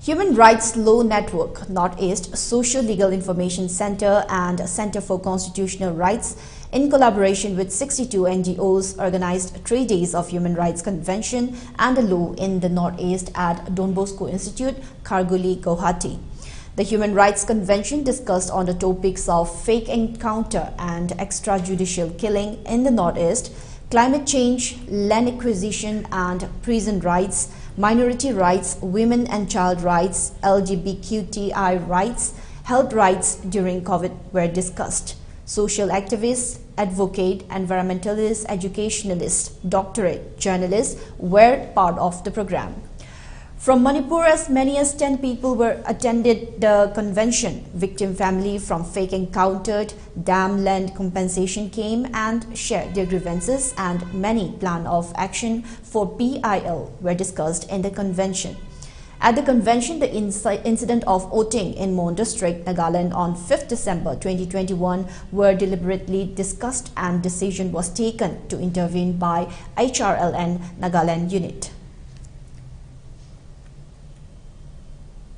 Human Rights Law Network, Northeast Social Legal Information Center and Center for Constitutional Rights, in collaboration with 62 NGOs, organized 3 days of Human Rights Convention and the Law in the Northeast at Don Bosco Institute, Kharguli, Guwahati. The Human Rights Convention discussed on the topics of fake encounter and extrajudicial killing in the Northeast, climate change, land acquisition and prison rights, minority rights, women and child rights, LGBTQI rights, health rights during COVID were discussed. Social activists, advocate, environmentalist, educationalist, doctorate, journalists were part of the program. From Manipur, as many as 10 people were attended the convention. Victim family from fake encountered dam land compensation came and shared their grievances, and many plan of action for PIL were discussed in the convention. At the convention, the incident of voting in Mon District, Nagaland on 5th December 2021 were deliberately discussed and decision was taken to intervene by HRLN Nagaland unit.